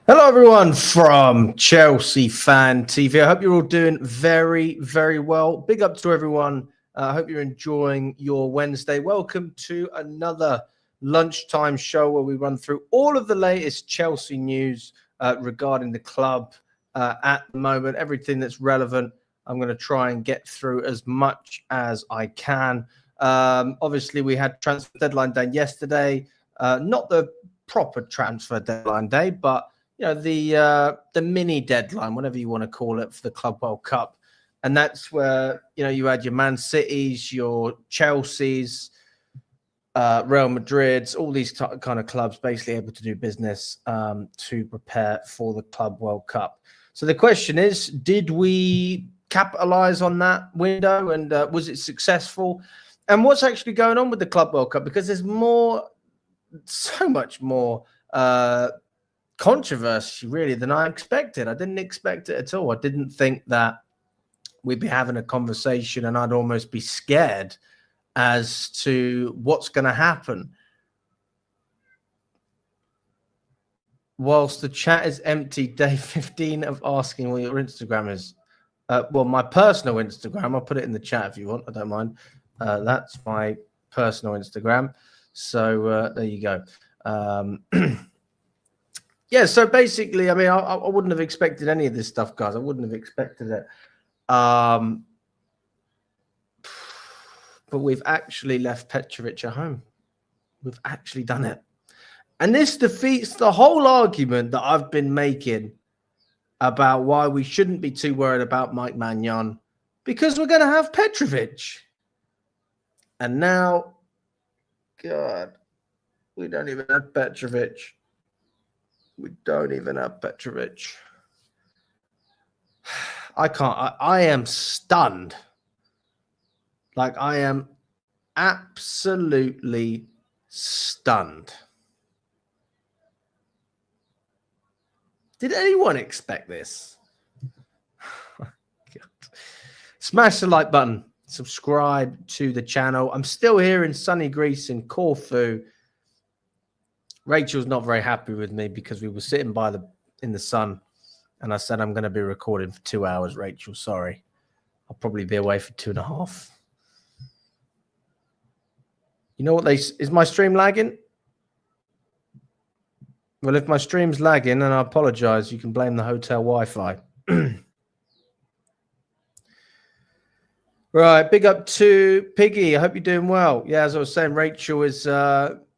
Hello, everyone from Chelsea Fan TV. I hope you're all doing very, very well. Big up to everyone. I hope you're enjoying your Wednesday. Welcome to another lunchtime show where we run through all of the latest Chelsea news regarding the club at the moment. Everything that's relevant, I'm going to try and get through as much as I can. Obviously, we had transfer deadline day yesterday. Not the proper transfer deadline day, but the mini deadline, whatever you want to call it, for the Club World Cup. And that's where, you had your Man Cities, your Chelseas, Real Madrids, all these kind of clubs basically able to do business to prepare for the Club World Cup. So the question is, did we capitalize on that window and was it successful? And what's actually going on with the Club World Cup? Because there's so much more controversy really than I expected. I didn't expect it at all. I didn't think that we'd be having a conversation and I'd almost be scared as to what's going to happen. Whilst the chat is empty, day 15 of asking what your Instagram is. Well, my personal Instagram, I'll put it in the chat if you want. I don't mind. That's my personal Instagram. So there you go. Yeah, so basically, I mean, I wouldn't have expected any of this stuff, guys. I wouldn't have expected it. But we've actually left Petrovic at home. We've actually done it. And this defeats the whole argument that I've been making about why we shouldn't be too worried about Mike Maignan, because we're going to have Petrovic. And now, God, we don't even have Petrovic. We don't even have Petrovic. I can't. I am stunned. Like, I am absolutely stunned. Did anyone expect this? Smash the like button. Subscribe to the channel. I'm still here in sunny Greece in Corfu. Rachel's not very happy with me because we were sitting in the sun, and I said I'm going to be recording for 2 hours. Rachel, sorry, I'll probably be away for 2.5. You know what? Is my stream lagging? Well, if my stream's lagging, and I apologize, you can blame the hotel Wi-Fi. Right, big up to Piggy. I hope you're doing well. Yeah, as I was saying, Rachel is.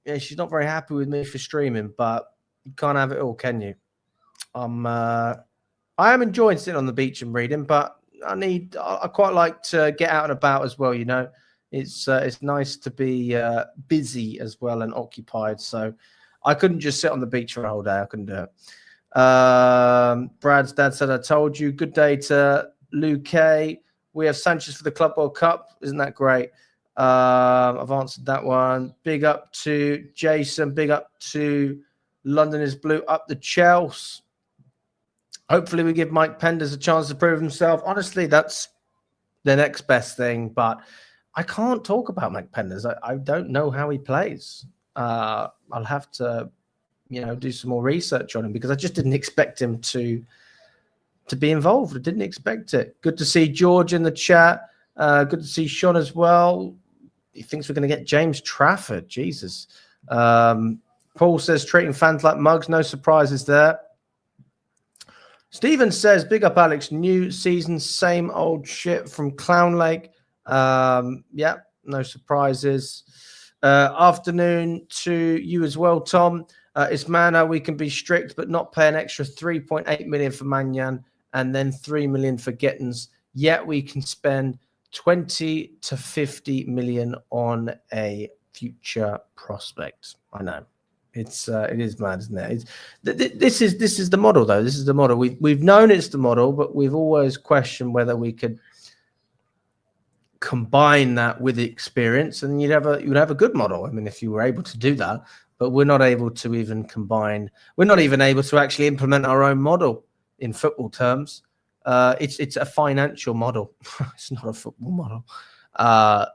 Yeah, she's not very happy with me for streaming, but you can't have it all, can you? I am enjoying sitting on the beach and reading, but I quite like to get out and about as well. It's nice to be busy as well and occupied. So I couldn't just sit on the beach for a whole day. I couldn't do it. Brad's dad said, "I told you." Good day to Luke. We have Sanchez for the Club World Cup. Isn't that great? I've answered that one. Big up to Jason. Big up to London is Blue. Up the Chelsea. Hopefully we give Mike Penders a chance to prove himself. Honestly, that's the next best thing. But I can't talk about Mike Penders. I don't know how he plays. I'll have to, do some more research on him because I just didn't expect him to be involved. I didn't expect it. Good to see George in the chat. Good to see Sean as well. He thinks we're going to get James Trafford. Jesus. Paul says, treating fans like mugs. No surprises there. Steven says, big up, Alex. New season, same old shit from Clown Lake. Yeah, no surprises. Afternoon to you as well, Tom. It's manner we can be strict, but not pay an extra 3.8 million for Maignan and then 3 million for Gittins. Yet we can spend 20 to 50 million on a future prospect. I know it is mad, isn't it? This is the model, though. This is the model. We've known it's the model, but we've always questioned whether we could combine that with experience, and you'd have a good model. I mean, if you were able to do that, but we're not able to even combine. We're not even able to actually implement our own model in football terms. It's a financial model. It's not a football model.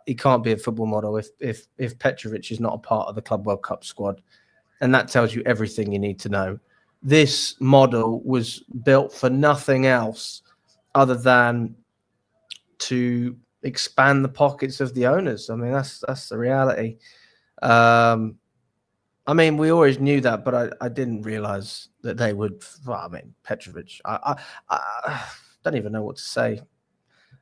It can't be a football model if Petrovic is not a part of the Club World Cup squad, and that tells you everything you need to know. this model was built for nothing else other than to expand the pockets of the owners. I mean, that's the reality. I mean, we always knew that, but I didn't realize that they would. Well, I mean, Petrovic. I don't even know what to say.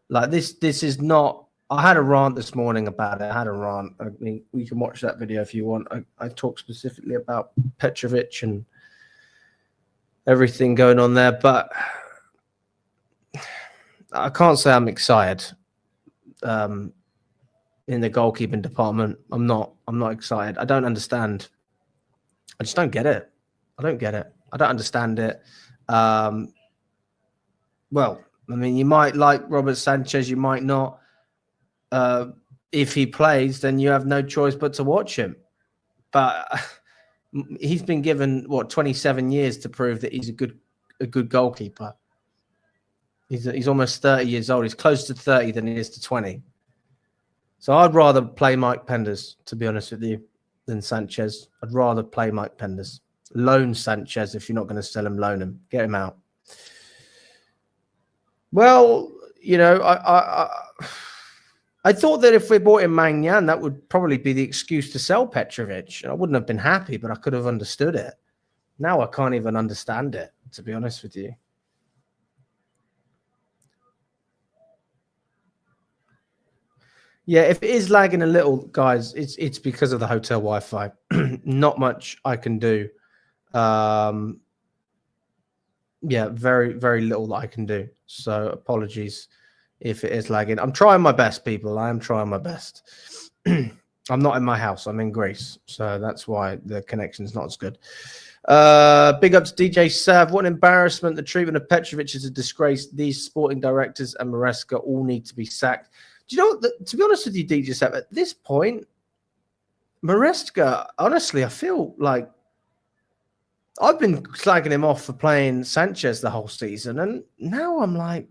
Like this is not. I had a rant this morning about it. I had a rant. I mean, you can watch that video if you want. I talk specifically about Petrovic and everything going on there, but I can't say I'm excited. In the goalkeeping department, I'm not excited. I don't understand. I just don't get it. I don't get it. I don't understand it. Well, I mean, you might like Robert Sanchez, you might not. If he plays, then you have no choice but to watch him. But he's been given 27 years to prove that he's a good goalkeeper. He's almost 30 years old. He's closer to 30 than he is to 20. So I'd rather play Mike Penders, to be honest with you, than Sanchez. I'd rather play Mike Penders. Loan Sanchez if you're not going to sell him. Loan him. Get him out. Well, you know, I thought that if we bought in Magnan, that would probably be the excuse to sell Petrovic. I wouldn't have been happy, but I could have understood it. Now I can't even understand it, to be honest with you. Yeah, if it is lagging a little, guys, it's because of the hotel Wi-Fi. Not much I can do. Yeah, very, very little that I can do. So apologies if it is lagging. I'm trying my best, people. I am trying my best. I'm not in my house. I'm in Greece. So that's why the connection's not as good. Big up to DJ Sav. What an embarrassment. The treatment of Petrovic is a disgrace. These sporting directors and Maresca all need to be sacked. Do you know what? To be honest with you, DJ Sav, at this point, Maresca, honestly, I feel like I've been slagging him off for playing Sanchez the whole season. And now I'm like,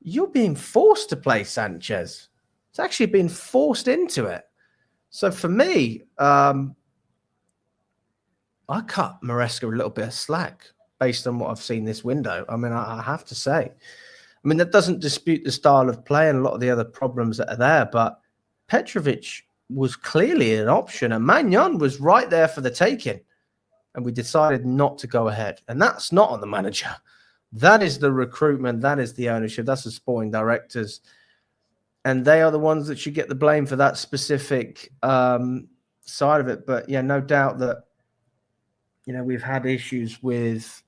you're being forced to play Sanchez. It's actually been forced into it. So for me, I cut Maresca a little bit of slack based on what I've seen this window. I mean, I have to say. I mean, that doesn't dispute the style of play and a lot of the other problems that are there, but Petrovic was clearly an option and Magnan was right there for the taking. And we decided not to go ahead. And that's not on the manager. That is the recruitment. That is the ownership. That's the sporting directors. And they are the ones that should get the blame for that specific side of it. But yeah, no doubt that, you know, we've had issues with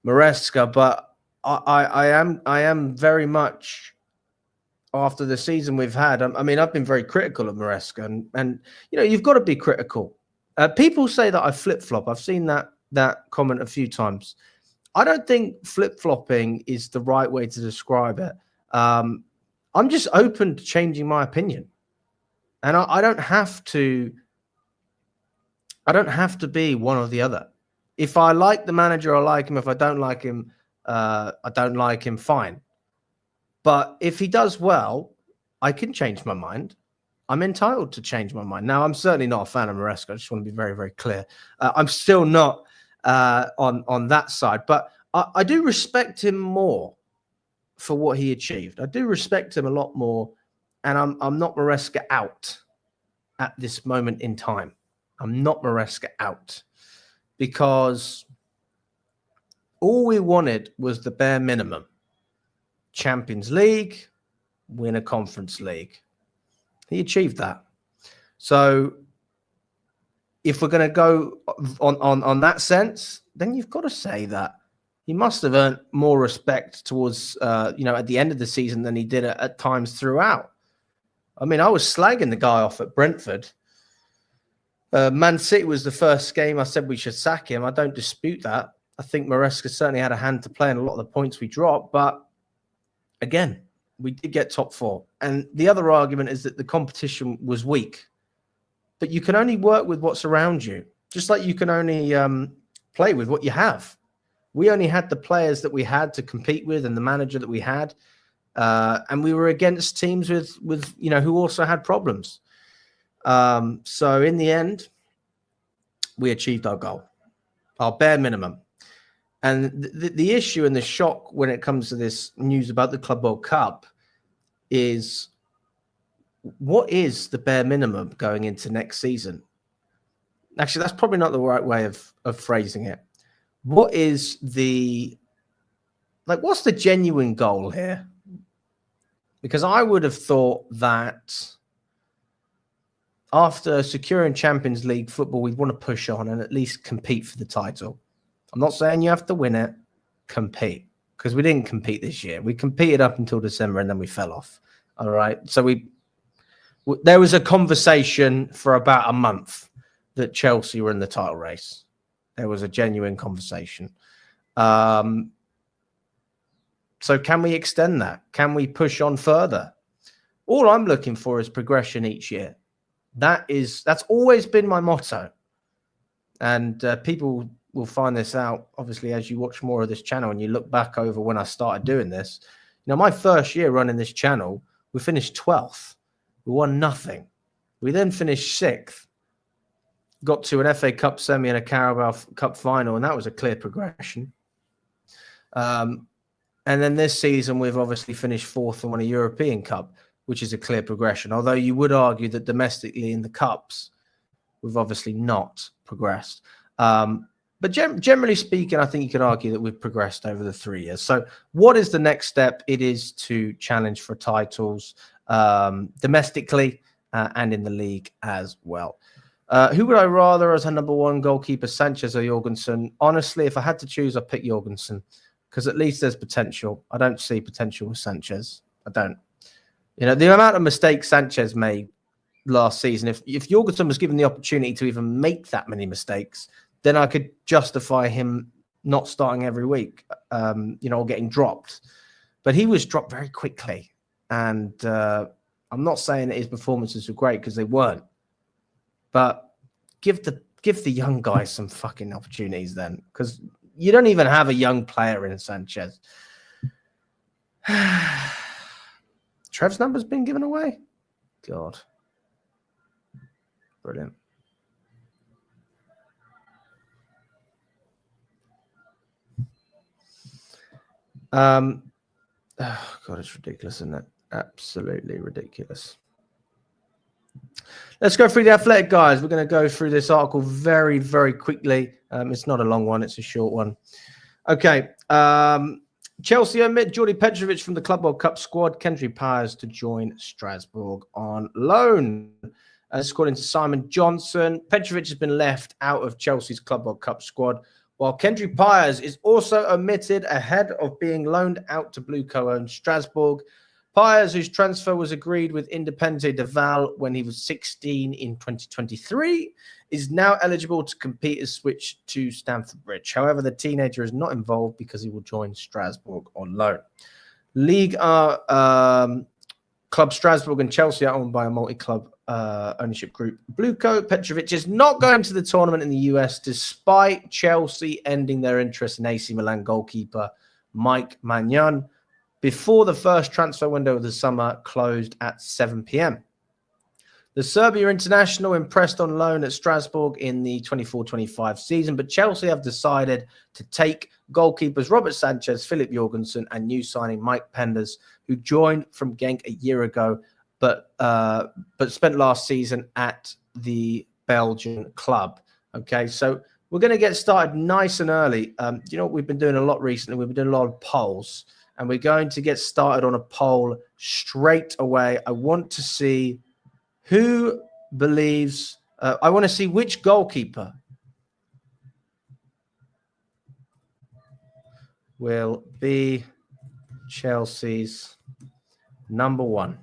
Maresca, but I am very much, after the season we've had, I mean, I've been very critical of Maresca, and you know, you've got to be critical. People say that I flip-flop. I've seen that comment a few times. I don't think flip-flopping is the right way to describe it. I'm just open to changing my opinion, and I don't have to. I don't have to be one or the other. If I like the manager, I like him. If I don't like him, I don't like him. Fine. But if he does well, I can change my mind. I'm entitled to change my mind. Now, I'm certainly not a fan of Maresca. I just want to be very, very clear. I'm still not on that side. But I do respect him more for what he achieved. I do respect him a lot more. And I'm not Maresca out at this moment in time. I'm not Maresca out. Because all we wanted was the bare minimum. Champions League, win a Conference League. He achieved that. So if we're going to go on that sense, then you've got to say that he must have earned more respect towards, you know, at the end of the season than he did at times throughout. I mean, I was slagging the guy off at Brentford. Man City was the first game I said we should sack him. I don't dispute that. I think Maresca certainly had a hand to play in a lot of the points we dropped. But again, we did get top four. And the other argument is that the competition was weak. But you can only work with what's around you. Just like you can only play with what you have. We only had the players that we had to compete with and the manager that we had. And we were against teams with you know, who also had problems. So in the end, we achieved our goal, our bare minimum. And the issue and the shock when it comes to this news about the Club World Cup is, what is the bare minimum going into next season? Actually, that's probably not the right way of phrasing it. What is what's the genuine goal here? Because I would have thought that after securing Champions League football, we'd want to push on and at least compete for the title. I'm not saying you have to win it, compete. Because we didn't compete this year. We competed up until December and then we fell off. All right. So there was a conversation for about a month that Chelsea were in the title race. There was a genuine conversation. So can we extend that? Can we push on further? All I'm looking for is progression each year. That's always been my motto. And people will find this out, obviously, as you watch more of this channel and you look back over when I started doing this. You know, my first year running this channel, we finished 12th. We won nothing. We then finished 6th. Got to an FA Cup semi and a Carabao Cup final, and that was a clear progression. And then this season, we've obviously finished 4th and won a European Cup, which is a clear progression. Although you would argue that domestically in the Cups, we've obviously not progressed. But generally speaking, I think you could argue that we've progressed over the 3 years. So what is the next step? It is to challenge for titles domestically and in the league as well. Who would I rather as a number one goalkeeper, Sanchez or Jorgensen? Honestly, if I had to choose, I'd pick Jorgensen because at least there's potential. I don't see potential with Sanchez. I don't. You know, the amount of mistakes Sanchez made last season, if Jorgensen was given the opportunity to even make that many mistakes, then I could justify him not starting every week, or getting dropped. But he was dropped very quickly. And I'm not saying that his performances were great because they weren't. But give the young guys some fucking opportunities then, because you don't even have a young player in Sanchez. Trev's number's been given away? God. Brilliant. Oh God, it's ridiculous, isn't it? Absolutely ridiculous. Let's go through the Athletic, guys. We're going to go through this article very, very quickly. It's not a long one. It's a short one. Okay. Chelsea omit Jordi Petrovic from the Club World Cup squad. Kendry Powers to join Strasbourg on loan. According to Simon Johnson, Petrovic has been left out of Chelsea's Club World Cup squad, while Kendry Powers is also omitted ahead of being loaned out to Blue Co-owned Strasbourg. Powers, whose transfer was agreed with Independiente de Val when he was 16 in 2023, is now eligible to compete as switch to Stamford Bridge. However, the teenager is not involved because he will join Strasbourg on loan. League Club Strasbourg and Chelsea are owned by a multi-club ownership group. Bluecoat Petrovic is not going to the tournament in the US despite Chelsea ending their interest in AC Milan goalkeeper Mike Maignan before the first transfer window of the summer closed at 7 p.m. The Serbia international impressed on loan at Strasbourg in the 24-25 season, but Chelsea have decided to take goalkeepers Robert Sanchez, Philip Jorgensen, and new signing Mike Penders, who joined from Genk a year ago, but spent last season at the Belgian club. Okay, so we're going to get started nice and early. You know what we've been doing a lot recently? We've been doing a lot of polls, and we're going to get started on a poll straight away. I want to see who believes, I want to see which goalkeeper will be Chelsea's number one.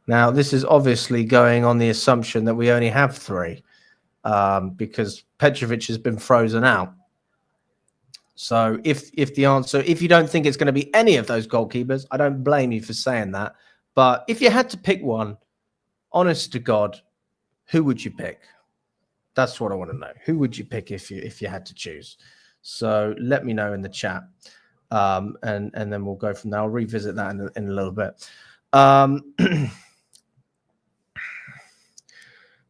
Now, this is obviously going on the assumption that we only have three because Petrovic has been frozen out. So if the answer, if you don't think it's going to be any of those goalkeepers, I don't blame you for saying that. But if you had to pick one, honest to God, who would you pick? That's what I want to know. Who would you pick if you had to choose? So let me know in the chat, and then we'll go from there. I'll revisit that in a little bit.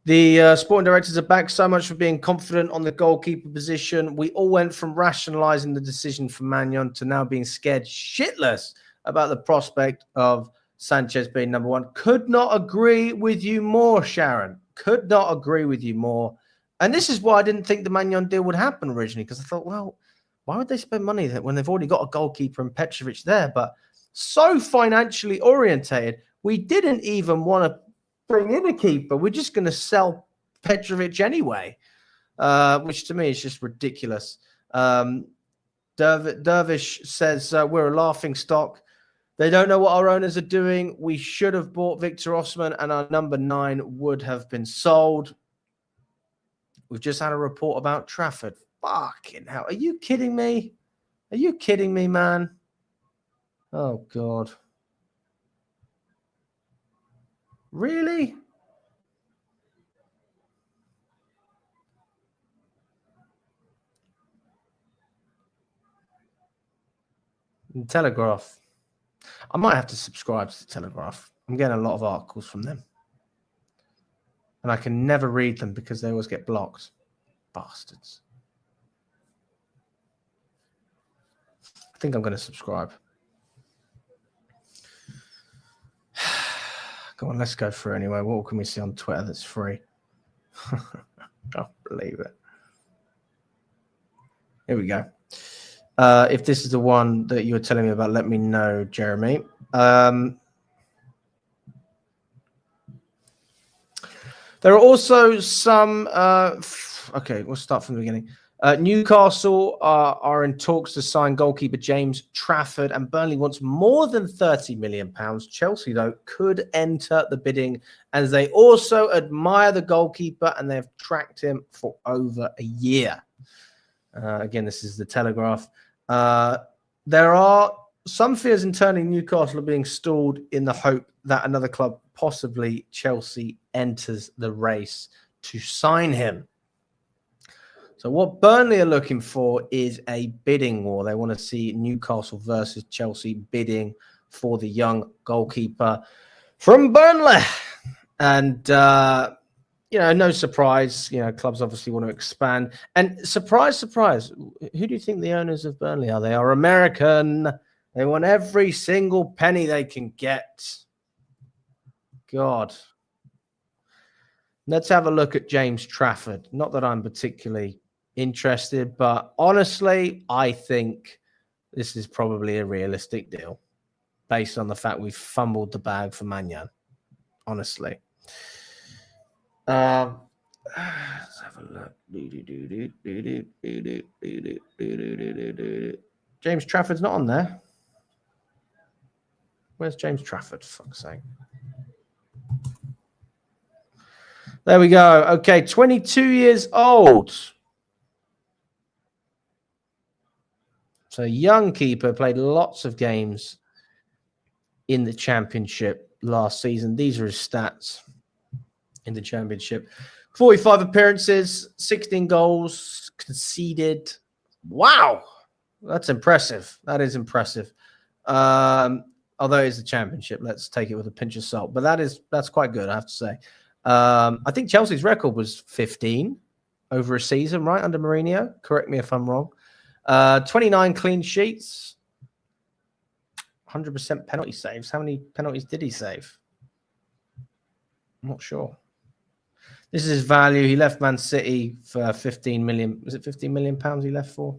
The sporting directors are back. So much for being confident on the goalkeeper position. We all went from rationalising the decision for Magnon to now being scared shitless about the prospect of Sanchez being number one. Could not agree with you more, Sharon. Could not agree with you more. And this is why I didn't think the Magnon deal would happen originally, because I thought, well, why would they spend money when they've already got a goalkeeper and Petrovic there? But so financially orientated, we didn't even want to bring in a keeper. We're just going to sell Petrovic anyway, which to me is just ridiculous. Dervish says we're a laughing stock. They don't know what our owners are doing. We should have bought Victor Osman and our number 9 would have been sold. We've just had a report about Trafford. Fucking hell. Are you kidding me? Are you kidding me, man? Oh, God. Really? Telegraph. I might have to subscribe to the Telegraph. I'm getting a lot of articles from them. And I can never read them because they always get blocked. Bastards. I think I'm going to subscribe. Go on, let's go through anyway. What can we see on Twitter that's free? I can't believe it. Here we go. If this is the one that you were telling me about, let me know, Jeremy. There are also some... okay, we'll start from the beginning. Newcastle are in talks to sign goalkeeper James Trafford, and Burnley wants more than £30 million. Chelsea, though, could enter the bidding, as they also admire the goalkeeper and they've tracked him for over a year. Again, this is the Telegraph. There are some fears internally Newcastle are being stalled in the hope that another club, possibly Chelsea, enters the race to sign him. So what Burnley are looking for is a bidding war. They want to see Newcastle versus Chelsea bidding for the young goalkeeper from Burnley. And, no surprise. Clubs obviously want to expand. And surprise, surprise, who do you think the owners of Burnley are? They are American. They want every single penny they can get. God. Let's have a look at James Trafford. Not that I'm particularly interested, but honestly, I think this is probably a realistic deal based on the fact we've fumbled the bag for Magnon. Honestly. Let's have a look. James Trafford's not on there. Where's James Trafford? Fuck's sake. There we go. Okay, 22 years old. So young keeper, played lots of games in the Championship last season. These are his stats in the Championship. 45 appearances, 16 goals, conceded. Wow. That's impressive. That is impressive. Although it's the Championship, let's take it with a pinch of salt. But that's quite good, I have to say. I think Chelsea's record was 15 over a season, right, under Mourinho. Correct me if I'm wrong. 29 clean sheets, 100% penalty saves. How many penalties did he save? I'm not sure. This is his value. He left Man City for 15 million. Was it 15 million pounds he left for?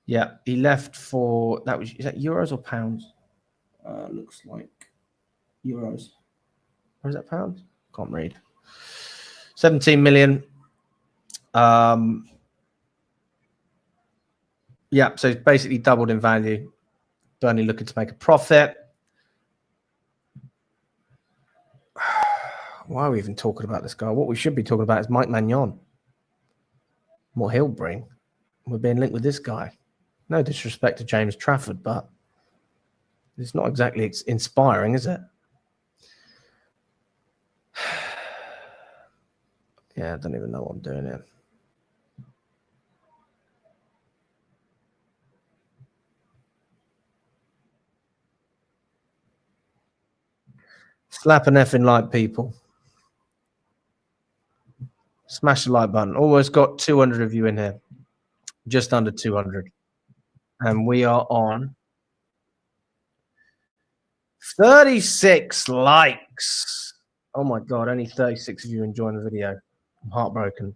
Yeah, he left for is that euros or pounds? Looks like euros. Or is that pounds? Can't read. 17 million. Yeah, so it's basically doubled in value. Burnley looking to make a profit. Why are we even talking about this guy? What we should be talking about is Mike Magnon. What he'll bring. We're being linked with this guy. No disrespect to James Trafford, but it's not exactly inspiring, is it? Yeah, I don't even know what I'm doing here. Slap an effing like, people. Smash the like button. Almost got 200 of you in here. Just under 200. And we are on 36 likes. Oh my God, only 36 of you enjoying the video. I'm heartbroken.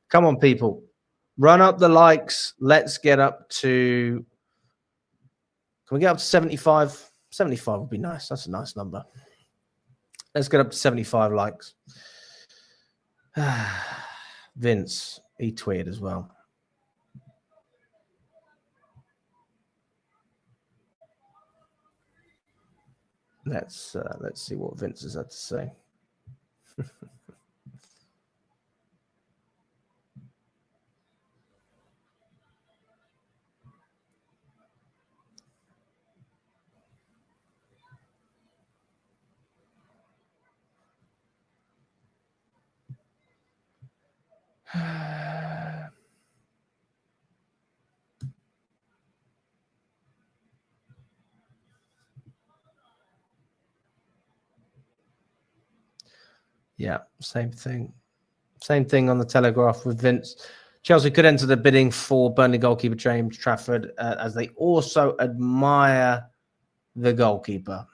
Come on, people. Run up the likes. Let's get up to... Can we get up to 75? 75 would be nice. That's a nice number. Let's get up to 75 likes. Vince, he tweeted as well. Let's see what Vince has had to say. Yeah, same thing. Same thing on the Telegraph with Vince. Chelsea could enter the bidding for Burnley goalkeeper James Trafford, as they also admire the goalkeeper.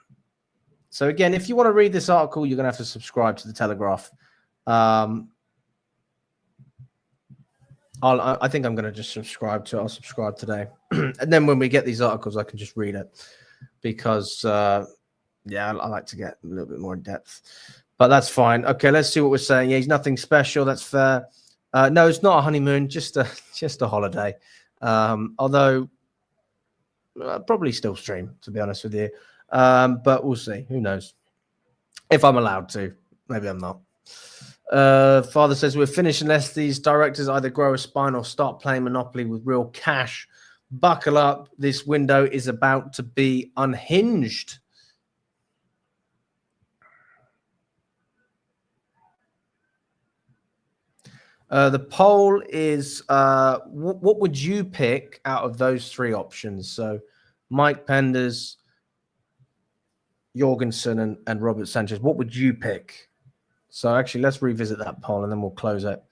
So again, if you want to read this article, you're going to have to subscribe to the Telegraph. I think I'm going to just subscribe to it. I'll subscribe today. And then when we get these articles, I can just read it. Because, yeah, I like to get a little bit more in depth. But that's fine. Okay, let's see what we're saying. Yeah, he's nothing special. That's fair. No, it's not a honeymoon, just a holiday. Although I'll probably still stream, to be honest with you. But we'll see. Who knows? If I'm allowed to. Maybe I'm not. Father says we're finished unless these directors either grow a spine or start playing Monopoly with real cash. Buckle up. This window is about to be unhinged. The poll is what would you pick out of those three options? So Mike Penders, Jorgensen, and Robert Sanchez. What would you pick? So actually, let's revisit that poll and then we'll close it.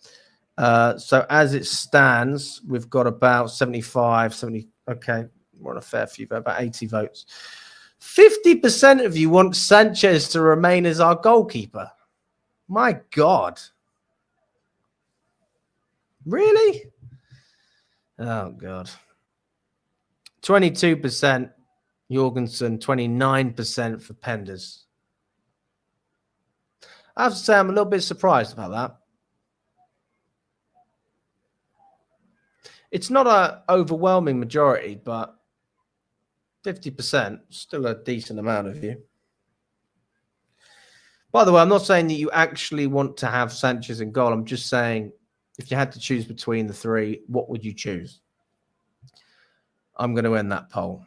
So as it stands, we've got about 75, 70. Okay, we're on a fair few, about 80 votes. 50% of you want Sanchez to remain as our goalkeeper. My God. Really? Oh, God. 22% Jorgensen, 29% for Penders. I have to say I'm a little bit surprised about that. It's not an overwhelming majority, but 50%, still a decent amount of you. By the way, I'm not saying that you actually want to have Sanchez in goal. I'm just saying if you had to choose between the three, what would you choose? I'm going to end that poll.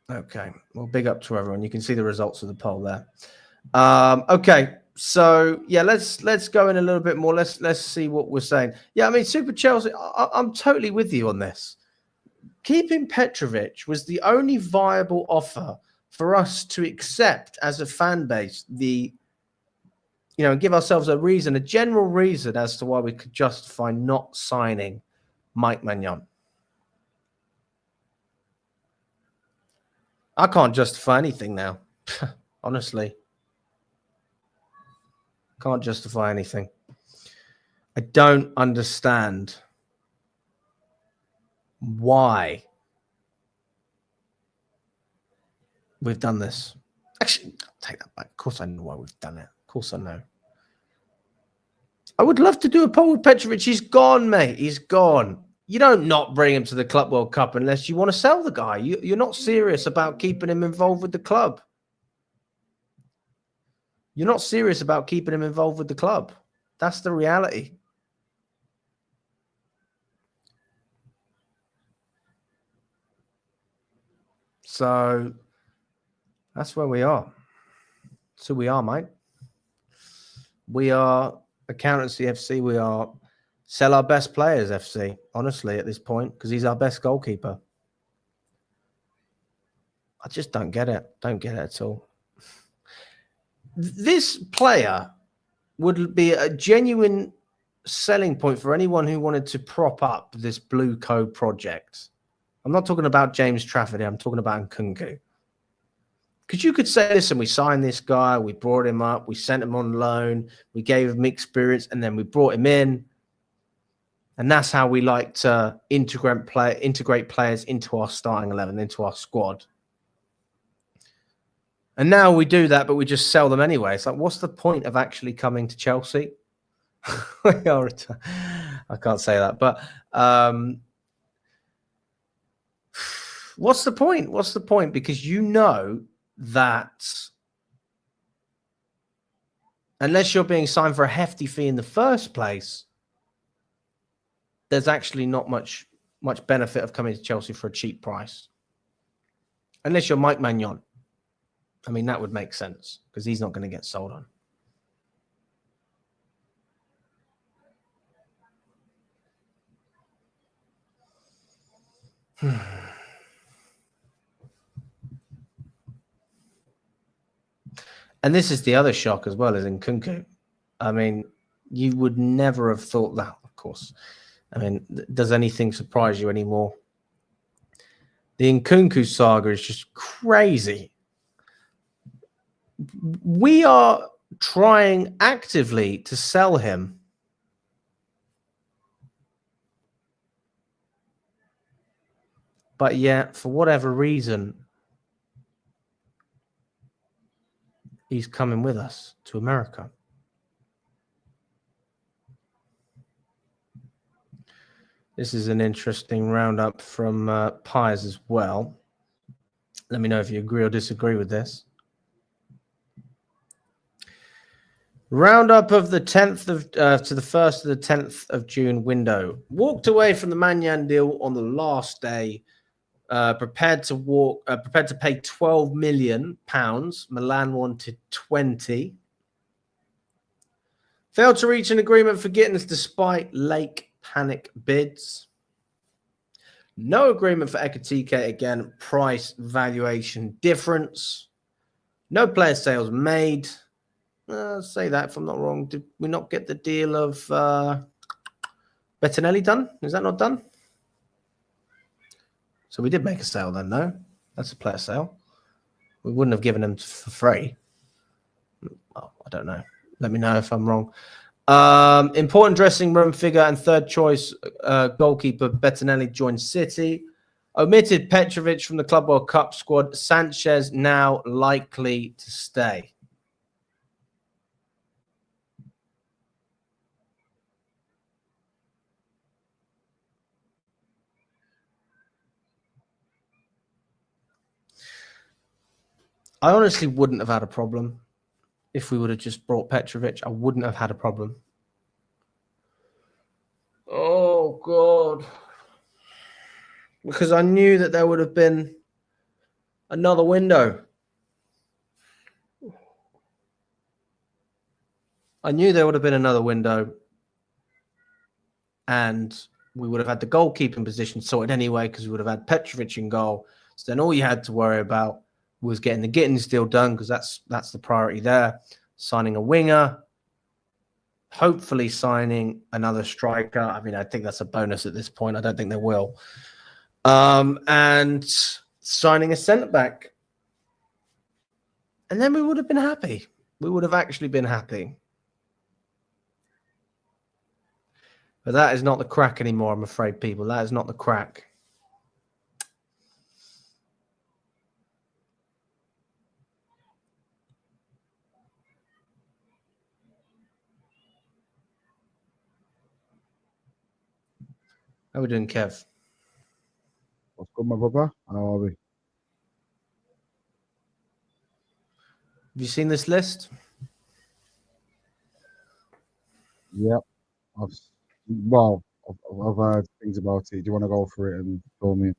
Okay. Well, big up to everyone. You can see the results of the poll there. Okay. So yeah, let's go in a little bit more. Let's see what we're saying. Yeah, I mean, Super Chelsea, I'm totally with you on this. Keeping Petrovic was the only viable offer for us to accept as a fan base. Give ourselves a reason, a general reason as to why we could justify not signing Mike Maignan. I can't justify anything now, honestly. Can't justify anything. I don't understand why we've done this. Actually, I'll take that back. Of course I know why we've done it. Of course I know. I would love to do a poll with Petrovic. He's gone, mate. He's gone. You don't not bring him to the Club World Cup unless you want to sell the guy. You're not serious about keeping him involved with the club. You're not serious about keeping him involved with the club. That's the reality. So that's where we are. So we are, mate. We are Accountancy FC. We are sell our best players FC, honestly, at this point, because he's our best goalkeeper. I just don't get it. Don't get it at all. This player would be a genuine selling point for anyone who wanted to prop up this Blue Code project. I'm not talking about James Trafford here. I'm talking about Nkunku. Because you could say, listen, we signed this guy, we brought him up, we sent him on loan, we gave him experience, and then we brought him in. And that's how we like to integrate players into our starting 11, into our squad. And now we do that, but we just sell them anyway. It's like, what's the point of actually coming to Chelsea? I can't say that, but what's the point? What's the point? Because you know that unless you're being signed for a hefty fee in the first place, there's actually not much benefit of coming to Chelsea for a cheap price. Unless you're Mike Maignan. I mean, that would make sense because he's not going to get sold on. And this is the other shock as well as Nkunku. I mean, you would never have thought that, of course. I mean, does anything surprise you anymore? The Nkunku saga is just crazy. We are trying actively to sell him. But yet, for whatever reason, he's coming with us to America. This is an interesting roundup from Pies as well. Let me know if you agree or disagree with this. Roundup of the 10th of to the 1st of the 10th of June window. Walked away from the Maignan deal on the last day. Prepared to pay £12 million. Milan wanted 20. Failed to reach an agreement for Gittins despite Lake panic bids. No agreement for Ekatike again. Price valuation difference. No player sales made. Say that if I'm not wrong. Did we not get the deal of Bettinelli done? Is that not done? So we did make a sale then, no? That's a player sale. We wouldn't have given him for free. Well, I don't know. Let me know if I'm wrong. Important dressing room figure and third choice goalkeeper Bettinelli joined City. Omitted Petrovic from the Club World Cup squad. Sanchez now likely to stay. I honestly wouldn't have had a problem if we would have just brought Petrovic. I wouldn't have had a problem. Oh, God. Because I knew that there would have been another window. I knew there would have been another window. And we would have had the goalkeeping position sorted anyway because we would have had Petrovic in goal. So then all you had to worry about was getting the Gittins deal done because that's the priority there. Signing a winger, hopefully signing another striker. I mean, I think that's a bonus at this point. I don't think they will. And signing a centre-back. And then we would have been happy. We would have actually been happy. But that is not the crack anymore, I'm afraid, people. That is not the crack. How are we doing, Kev? What's good, my brother? How are we? Have you seen this list? Yep. I've heard things about it. Do you want to go through it and tell me?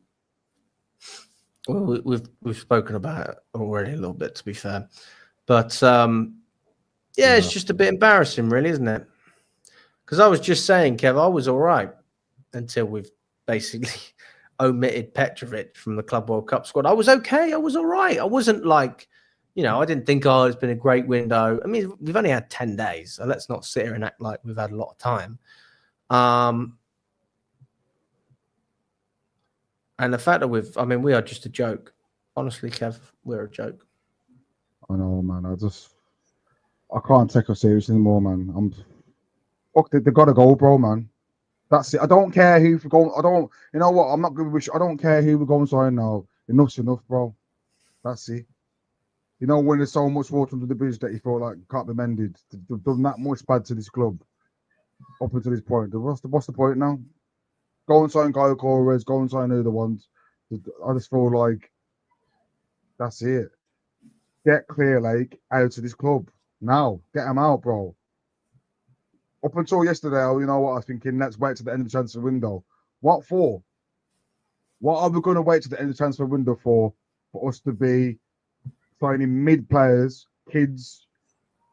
Well, we've spoken about it already a little bit, to be fair. But Yeah, it's just a bit embarrassing, really, isn't it? Because I was just saying, Kev, I was all right until we've basically omitted Petrovic from the Club World Cup squad. I was okay. I was all right. I wasn't like, I didn't think, it's been a great window. I mean, we've only had 10 days, so let's not sit here and act like we've had a lot of time. And the fact that we are just a joke. Honestly, Kev, we're a joke. I know, man. I can't take us serious anymore, man. They gotta go, bro, man. That's it. I don't care who for going. You know what? I'm not gonna wish. I don't care who we're going to sign now. Enough's enough, bro. That's it. When there's so much water under the bridge that you feel like can't be mended. They've done that much bad to this club up until this point. What's the point now? Go and sign Kyle Corres. Go and sign the other ones. I just feel like that's it. Get Clear Lake out of this club now. Get them out, bro. Up until yesterday, you know what I was thinking? Let's wait to the end of the transfer window. What for? What are we going to wait to the end of the transfer window for us to be signing mid players, kids,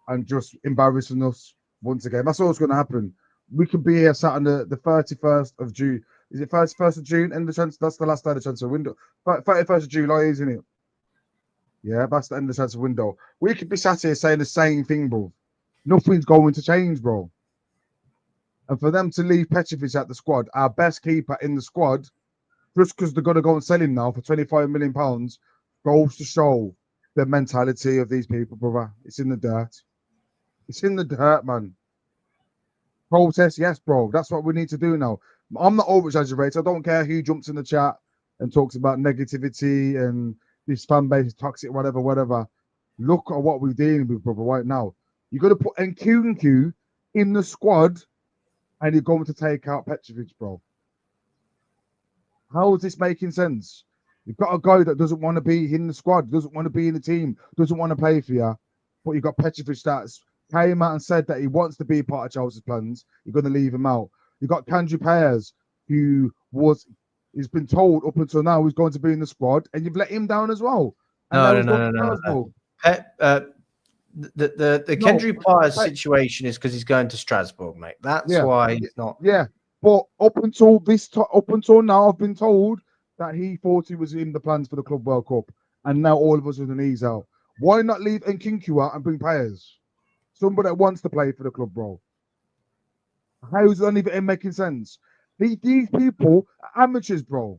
and just embarrassing us once again? That's all that's going to happen. We could be here sat on the 31st of June. Is it 31st of June? End of the transfer. That's the last day of the transfer window. 31st of July, isn't it? Yeah, that's the end of the transfer window. We could be sat here saying the same thing, bro. Nothing's going to change, bro. And for them to leave Petrovic at the squad, our best keeper in the squad, just because they're going to go and sell him now for £25 million, goes to show the mentality of these people, brother. It's in the dirt. It's in the dirt, man. Protest, yes, bro. That's what we need to do now. I'm not over-exaggerating. I don't care who jumps in the chat and talks about negativity and this fan base is toxic, whatever. Look at what we're dealing with, brother, right now. You're going to put Nkunku in the squad and you're going to take out Petrovic, bro. How is this making sense? You've got a guy that doesn't want to be in the squad, doesn't want to be in the team, doesn't want to play for you, but you've got Petrovic that came out and said that he wants to be part of Chelsea's plans. You're going to leave him out. You've got Kandri Payers, who he's been told up until now he's going to be in the squad, and you've let him down as well. And No. The Kendrick Payers situation is because he's going to Strasbourg, mate. That's why he's not. Yeah, but up until now, I've been told that he thought he was in the plans for the Club World Cup, and now all of us are the knees out. Why not leave Nkunku out and bring Payers? Somebody that wants to play for the club, bro. How is that even making sense? These people are amateurs, bro.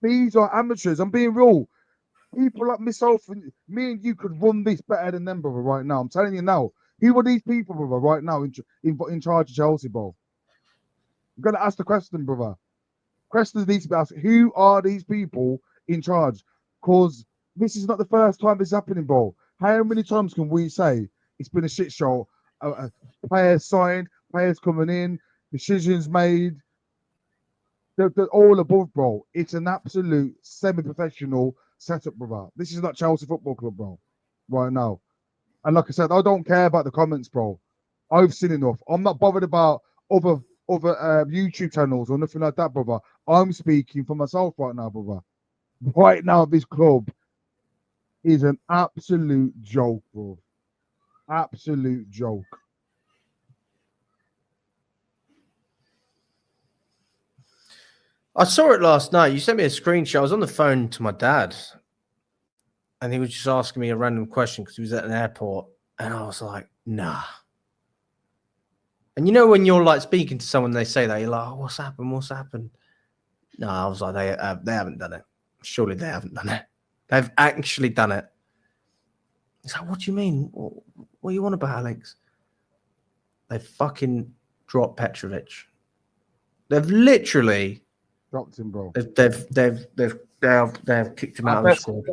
These are amateurs. I'm being real. People like myself and me and you could run this better than them, brother, right now. I'm telling you now. Who are these people, brother, right now in charge of Chelsea, bro? You've got to ask the question, brother. Questions need to be asked. Who are these people in charge? Because this is not the first time this is happening, bro. How many times can we say it's been a shit show? Players signed, players coming in, decisions made. They're all above, bro. It's an absolute semi-professional setup, brother. This is not Chelsea Football Club, bro, right now. And like I said, I don't care about the comments, bro. I've seen enough. I'm not bothered about other YouTube channels or nothing like that, brother. I'm speaking for myself right now, brother. Right now, this club is an absolute joke, bro. Absolute joke. I saw it last night. You sent me a screenshot. I was on the phone to my dad, and he was just asking me a random question because he was at an airport, and I was like, nah. And you know when you're like speaking to someone, they say that, you're like, oh, what's happened? No, I was like, they haven't done it. Surely they haven't done it. They've actually done it. He's like, what do you mean? What do you want about, Alex? They fucking dropped Petrovic. They've literally dropped him, bro. They've kicked him out of the squad.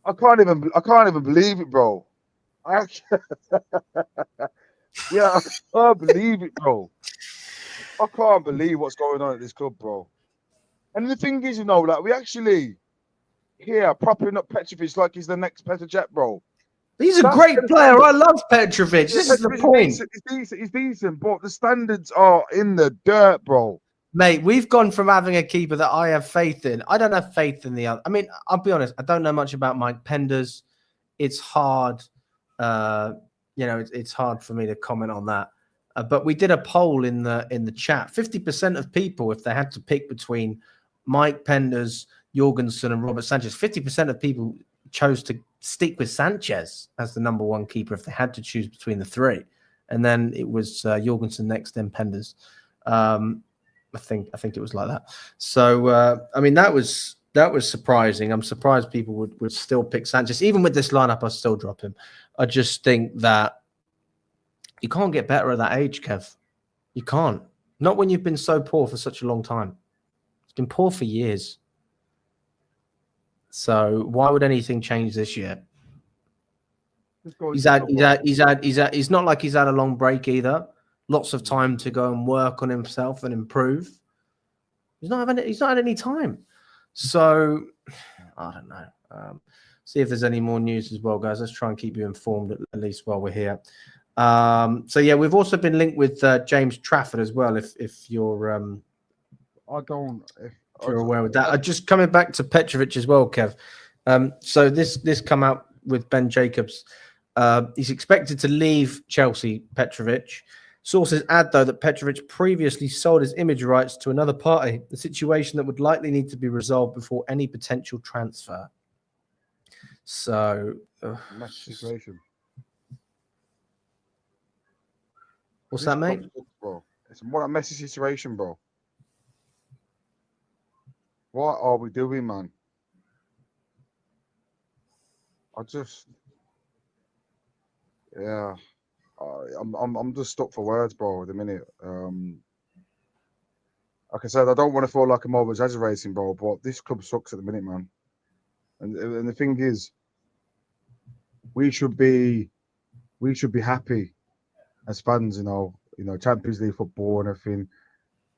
I can't even believe it, bro. I can't believe it, bro. I can't believe what's going on at this club, bro. And the thing is, like we actually here propping up Petrovic like he's the next Petrovic, bro. He's a great player. I love Petrovic. This is the point. He's decent, but the standards are in the dirt, bro. Mate, we've gone from having a keeper that I have faith in. I don't have faith in the other. I mean, I'll be honest. I don't know much about Mike Penders. It's hard. it's hard for me to comment on that. But we did a poll in the chat. 50% of people, if they had to pick between Mike Penders, Jorgensen, and Robert Sanchez, 50% of people chose to stick with Sanchez as the number one keeper if they had to choose between the three. And then it was Jorgensen next, then Penders. I think it was like that. So I mean, that was surprising. I'm surprised people would still pick Sanchez. Even with this lineup, I'll still drop him. I just think that you can't get better at that age, Kev. You can't. Not when you've been so poor for such a long time. It's been poor for years. So why would anything change this year? He's not like he's had a long break either. Lots of time to go and work on himself and improve. He's not had any time. So I don't know. See if there's any more news as well, guys. Let's try and keep you informed at least while we're here. So yeah, we've also been linked with James Trafford as well. If you're if you're aware of that. Just coming back to Petrovic as well, Kev. So this come out with Ben Jacobs. He's expected to leave Chelsea, Petrovic. Sources add, though, that Petrovic previously sold his image rights to another party, the situation that would likely need to be resolved before any potential transfer. So, messy situation. What's that, mate? Bro. It's what a messy situation, bro. What are we doing, man? Yeah. I'm just stuck for words, bro, at the minute. Like I said, I don't want to feel like I'm over exaggerating, bro, but this club sucks at the minute, man. And the thing is, we should be happy as fans, Champions League football and everything.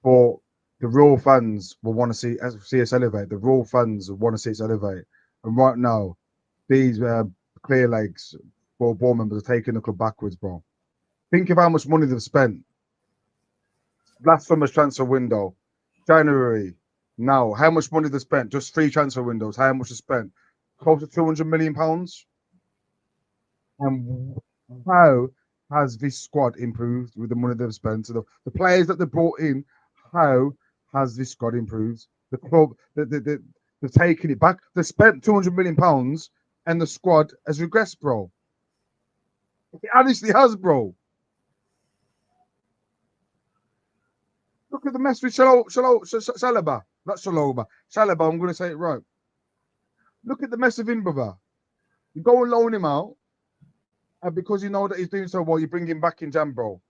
But the real fans will want to see us elevate. The real fans will want to see us elevate. And right now, these clear legs board members are taking the club backwards, bro. Think of how much money they've spent. Last summer's transfer window, January, now, how much money they've spent? Just 3 transfer windows, how much they spent? Close to £200 million. And how has this squad improved with the money they've spent? So the players that they brought in, how has this squad improved? The club, they've taken it back. They spent £200 million and the squad has regressed, bro. It honestly has, bro. Look at the mess with Saliba. Not Saloba. Saliba, I'm going to say it right. Look at the mess of him, brother. You go and loan him out, and because you know that he's doing so well, you bring him back in jam, bro.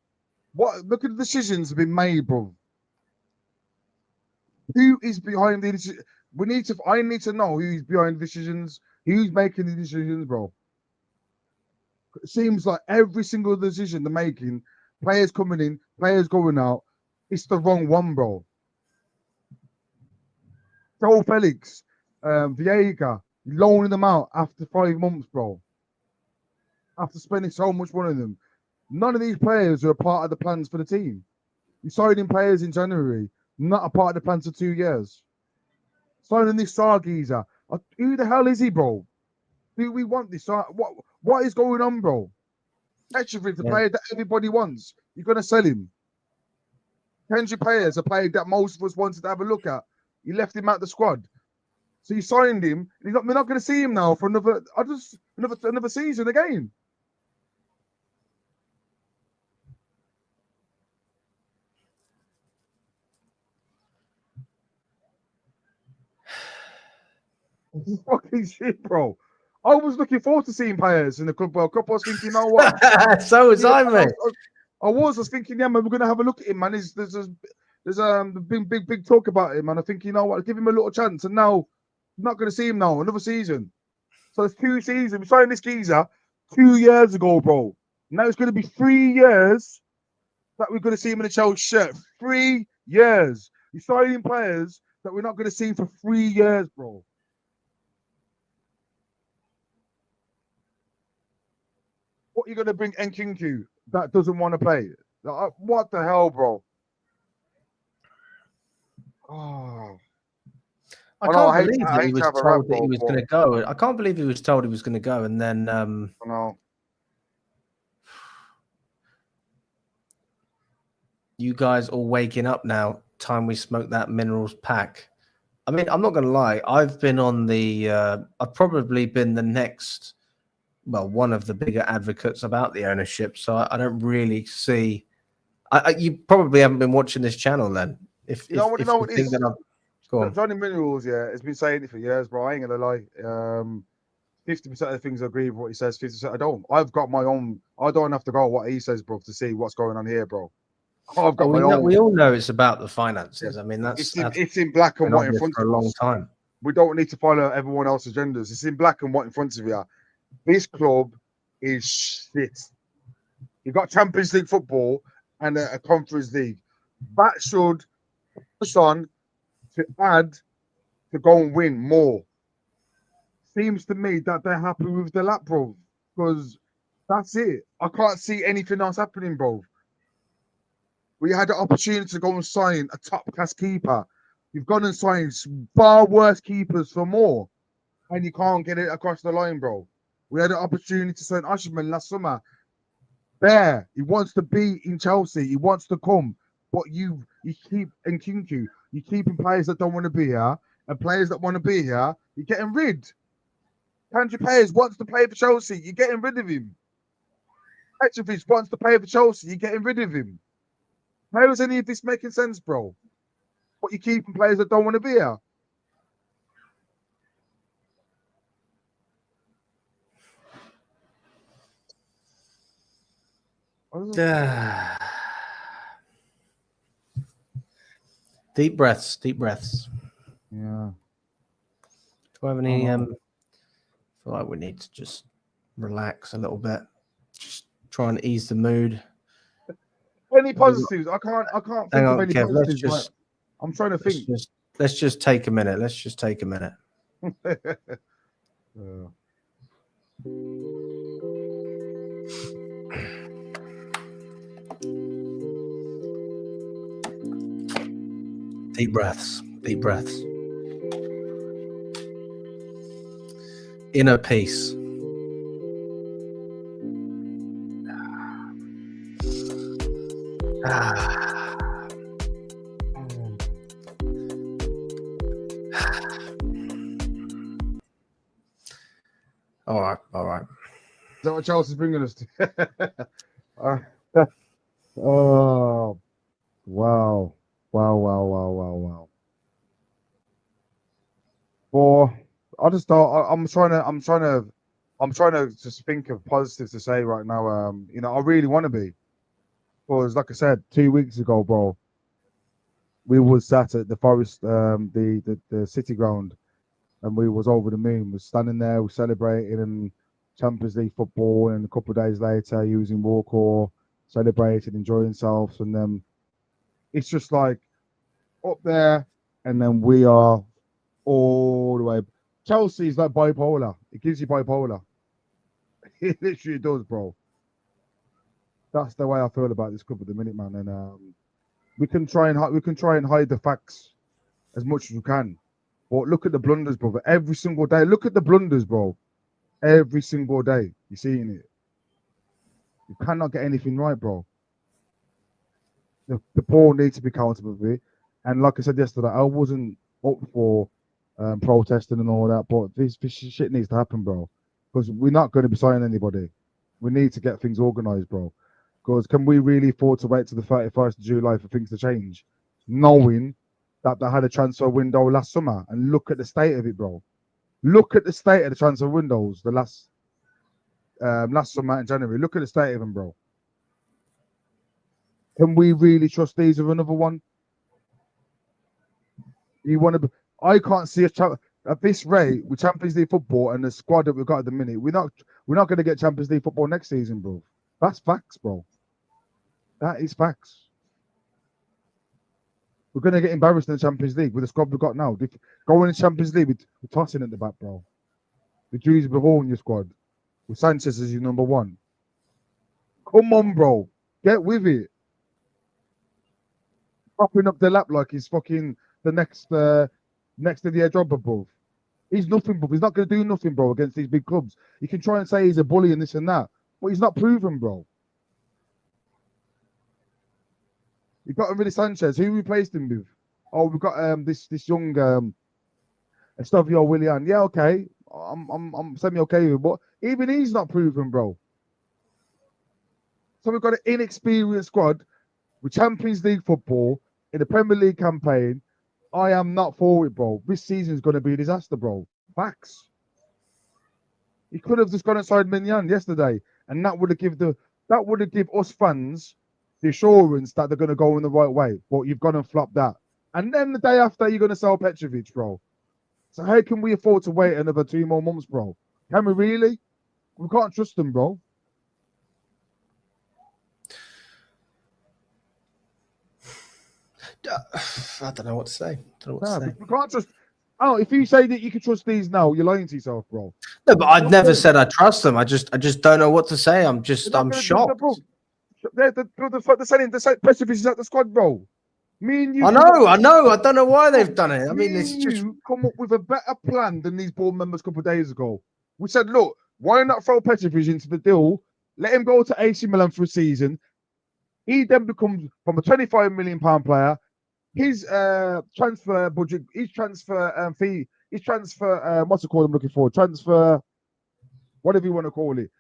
Look at the decisions that have been made, bro. Who is behind the decisions? I need to know who's behind the decisions. Who's making the decisions, bro? It seems like every single decision they're making, players coming in, players going out, it's the wrong one, bro. Joe Felix, Viega, loaning them out after 5 months, bro. After spending so much money on them. None of these players are a part of the plans for the team. You signing players in January, not a part of the plans for 2 years. Signing this Sargeezer. Who the hell is he, bro? Do we want this? What is going on, bro? Petrovic, the player that everybody wants. You're going to sell him. Kendry Players, a player that most of us wanted to have a look at. You left him out the squad. So you signed him. We're not going to see him now for another season again. Fucking shit, bro. I was looking forward to seeing players in the Club World Cup. I was thinking, you know what? So was I, mate. I was thinking, yeah, man, we're going to have a look at him, man. There's big talk about him, man. I think, you know what, give him a little chance. And now, I'm not going to see him now, another season. So it's 2 seasons. We signed this geezer 2 years ago, bro. Now it's going to be 3 years that we're going to see him in a Chelsea shirt. 3 years. You're signing players that we're not going to see for 3 years, bro. What are you going to bring Nkunku that doesn't want to play? What the hell, bro? Oh. I can't believe that he was told that he was going to go. I can't believe he was told he was going to go, and then. I know. you guys all waking up now. Time we smoke that minerals pack. I mean, I'm not going to lie. I've been on the. I've probably been the next. Well, one of the bigger advocates about the ownership. So I don't really see. You probably haven't been watching this channel then. If You know what? if You know you what it think is? that I'm. Go on. Johnny Minerals, yeah, has been saying it for years, bro. I ain't gonna lie. 50% of the things I agree with what he says, 50% I don't. I've got my own. I don't have to go what he says, bro, to see what's going on here, bro. I've got my own. We all know it's about the Yeah. finances. I mean, that's It's in black and been white in obvious front for of a long us. time. We don't need to follow everyone else's agendas. It's in black and white in front of you. This club is shit. You've got Champions League football and a Conference League. That should push on to add to go and win more. Seems to me that they're happy with the lap, bro, because that's it. I can't see anything else happening, bro. We had the opportunity to go and sign a top-class keeper. You've gone and signed far worse keepers for more, and you can't get it across the line, bro. We had the opportunity to sign Usherman last summer. There, he wants to be in Chelsea. He wants to come, but you keep Nkunku. You're keeping players that don't want to be here, and players that want to be here, you're getting rid. Andrew Payers wants to play for Chelsea. You're getting rid of him. Petrovic wants to play for Chelsea. You're getting rid of him. How is any of this making sense, bro? But you're keeping players that don't want to be here. Deep breaths. Deep breaths. Yeah. Do I have any? I feel like we need to just relax a little bit. Just try and ease the mood. Any positives? I can't think of any Kev, positives. I'm trying to think. Let's just take a minute. Let's just take a minute. Deep breaths. Deep breaths. Inner peace. All right. Is that what Chelsea's bringing us to? Oh, wow. Well, I just thought I'm trying to just think of positives to say right now. I really want to be, because like I said 2 weeks ago, bro, we was sat at the Forest, the City ground, and we was over the moon. We're standing there, we're celebrating and Champions League football, and a couple of days later, using Walker, celebrating, enjoying themselves, and then it's just like up there, and then we are all the way. Chelsea is like bipolar. It gives you bipolar. It literally does, bro. That's the way I feel about this club at the minute, man. And we can try and hide the facts as much as we can. But look at the blunders, brother. Every single day. Look at the blunders, bro. Every single day. You're seeing it. You cannot get anything right, bro. The poor need to be accountable for it. And like I said yesterday, I wasn't up for protesting and all that, but this shit needs to happen, bro. Because we're not going to be signing anybody. We need to get things organised, bro. Because can we really afford to wait to the 31st of July for things to change? Knowing that they had a transfer window last summer, and look at the state of it, bro. Look at the state of the transfer windows the last summer in January. Look at the state of them, bro. Can we really trust these with another one? I can't see at this rate with Champions League football and the squad that we've got at the minute. We're not going to get Champions League football next season, bro. That's facts, bro. That is facts. We're going to get embarrassed in the Champions League with the squad we've got now. Going in the Champions League with tossing at the back, bro. The Jews with all in your squad. With Sanchez as your number one. Come on, bro. Get with it. Propping up the lap like he's fucking the next Didier Drogba, bro. He's nothing, bro. He's not going to do nothing, bro, against these big clubs. You can try and say he's a bully and this and that, but he's not proven, bro. You got rid of Sanchez. Who replaced him with? Oh, we've got this young Estavio Willian. Yeah, okay. I'm semi okay with it, but even he's not proven, bro. So we've got an inexperienced squad with Champions League football in the Premier League campaign. I am not for it, bro. This season is going to be a disaster, bro. Facts. He could have just gone inside Mignon yesterday, and that would have give us fans the assurance that they're going to go in the right way. But you've gone and flopped that, and then the day after you're going to sell Petrovic, bro. So how can we afford to wait another 2 more months, bro? Can we really? We can't trust them, bro. I don't know what to say. We can't trust. Oh, if you say that you can trust these now, you're lying to yourself, bro. No, but I've never said I trust them. I just don't know what to say. I'm shocked. They're saying Petrovic is at the squad, bro. Me and you. I know. I don't know why they've done it. I mean, it's just come up with a better plan than these board members a couple of days ago. We said, look, why not throw Petrovic into the deal? Let him go to AC Milan for a season. He then becomes from a £25 million player. His transfer budget, his transfer fee, his transfer what's it called? I'm looking for transfer, whatever you want to call it.